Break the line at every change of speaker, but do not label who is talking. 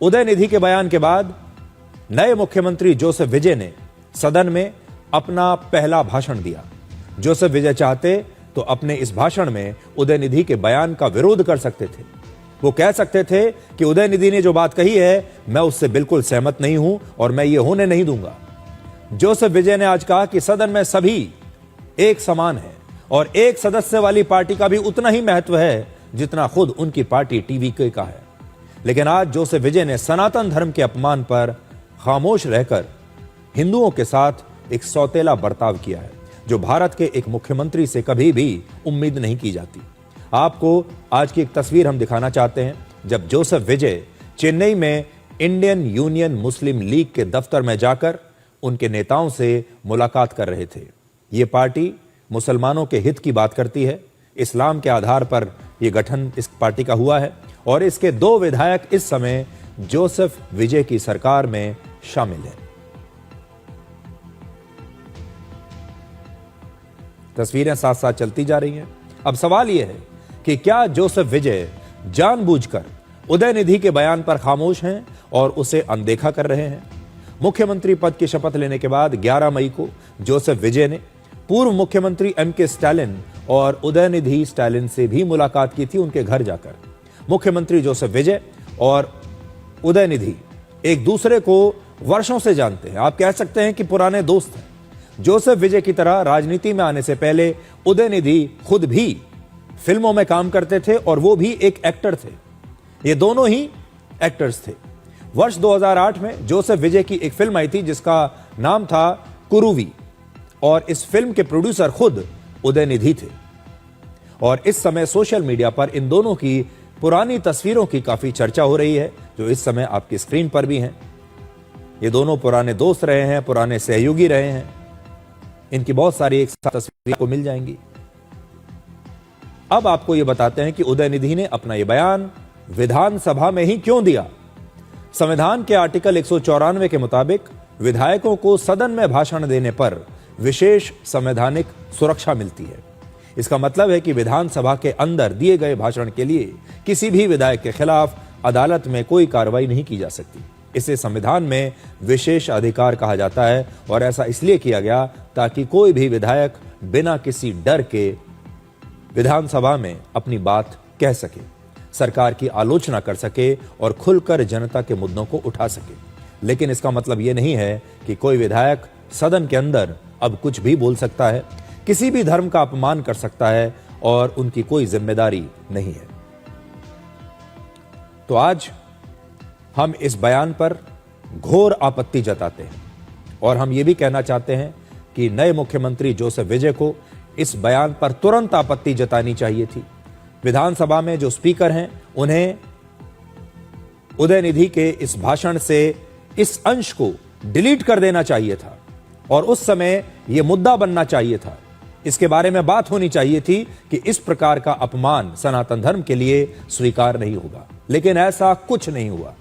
उदयनिधि के बयान के बाद नए मुख्यमंत्री जोसेफ विजय ने सदन में अपना पहला भाषण दिया। जोसेफ विजय चाहते तो अपने इस भाषण में उदयनिधि के बयान का विरोध कर सकते थे। वो कह सकते थे कि उदयनिधि ने जो बात कही है मैं उससे बिल्कुल सहमत नहीं हूं और मैं ये होने नहीं दूंगा। जोसेफ विजय ने आज कहा कि सदन में सभी एक समान है और एक सदस्य वाली पार्टी का भी उतना ही महत्व है जितना खुद उनकी पार्टी टीवीके का है। लेकिन आज जोसेफ विजय ने सनातन धर्म के अपमान पर खामोश रहकर हिंदुओं के साथ एक सौतेला बर्ताव किया है, जो भारत के एक मुख्यमंत्री से कभी भी उम्मीद नहीं की जाती। आपको आज की एक तस्वीर हम दिखाना चाहते हैं, जब जोसेफ विजय चेन्नई में इंडियन यूनियन मुस्लिम लीग के दफ्तर में जाकर उनके नेताओं से मुलाकात कर रहे थे। ये पार्टी मुसलमानों के हित की बात करती है। इस्लाम के आधार पर यह गठन इस पार्टी का हुआ है और इसके 2 विधायक इस समय जोसेफ विजय की सरकार में शामिल हैं। तस्वीरें साथ साथ चलती जा रही हैं। अब सवाल यह है कि क्या जोसेफ विजय जानबूझकर उदयनिधि के बयान पर खामोश हैं और उसे अनदेखा कर रहे हैं? मुख्यमंत्री पद की शपथ लेने के बाद 11 मई को जोसेफ विजय ने पूर्व मुख्यमंत्री एम.के. स्टालिन और उदयनिधि स्टालिन से भी मुलाकात की थी उनके घर जाकर। मुख्यमंत्री जोसेफ विजय और उदयनिधि एक दूसरे को वर्षों से जानते हैं। आप कह सकते हैं कि पुराने दोस्त हैं। जोसेफ विजय की तरह राजनीति में आने से पहले उदयनिधि खुद भी फिल्मों में काम करते थे और वो भी एक एक्टर थे। ये दोनों ही एक्टर्स थे। वर्ष 2008 में जोसेफ विजय की एक फिल्म आई थी जिसका नाम था कुरुवी और इस फिल्म के प्रोड्यूसर खुद उदयनिधि थे। और इस समय सोशल मीडिया पर इन दोनों की पुरानी तस्वीरों की काफी चर्चा हो रही है, जो इस समय आपकी स्क्रीन पर भी हैं। ये दोनों पुराने दोस्त रहे हैं, पुराने सहयोगी रहे हैं। इनकी बहुत सारी एक साथ तस्वीरें को मिल जाएंगी। अब आपको यह बताते हैं कि उदयनिधि ने अपना यह बयान विधानसभा में ही क्यों दिया। संविधान के आर्टिकल 194 के मुताबिक विधायकों को सदन में भाषण देने पर विशेष संवैधानिक सुरक्षा मिलती है। इसका मतलब है कि विधानसभा के अंदर दिए गए भाषण के लिए किसी भी विधायक के खिलाफ अदालत में कोई कार्रवाई नहीं की जा सकती। इसे संविधान में विशेष अधिकार कहा जाता है और ऐसा इसलिए किया गया ताकि कोई भी विधायक बिना किसी डर के विधानसभा में अपनी बात कह सके, सरकार की आलोचना कर सके और खुलकर जनता के मुद्दों को उठा सके। लेकिन इसका मतलब यह नहीं है कि कोई विधायक सदन के अंदर अब कुछ भी बोल सकता है, किसी भी धर्म का अपमान कर सकता है और उनकी कोई जिम्मेदारी नहीं है। तो आज हम इस बयान पर घोर आपत्ति जताते हैं और हम यह भी कहना चाहते हैं कि नए मुख्यमंत्री जोसेफ विजय को इस बयान पर तुरंत आपत्ति जतानी चाहिए थी। विधानसभा में जो स्पीकर हैं उन्हें उदयनिधि के इस भाषण से इस अंश को डिलीट कर देना चाहिए था और उस समय यह मुद्दा बनना चाहिए था। इसके बारे में बात होनी चाहिए थी कि इस प्रकार का अपमान सनातन धर्म के लिए स्वीकार नहीं होगा। लेकिन ऐसा कुछ नहीं हुआ।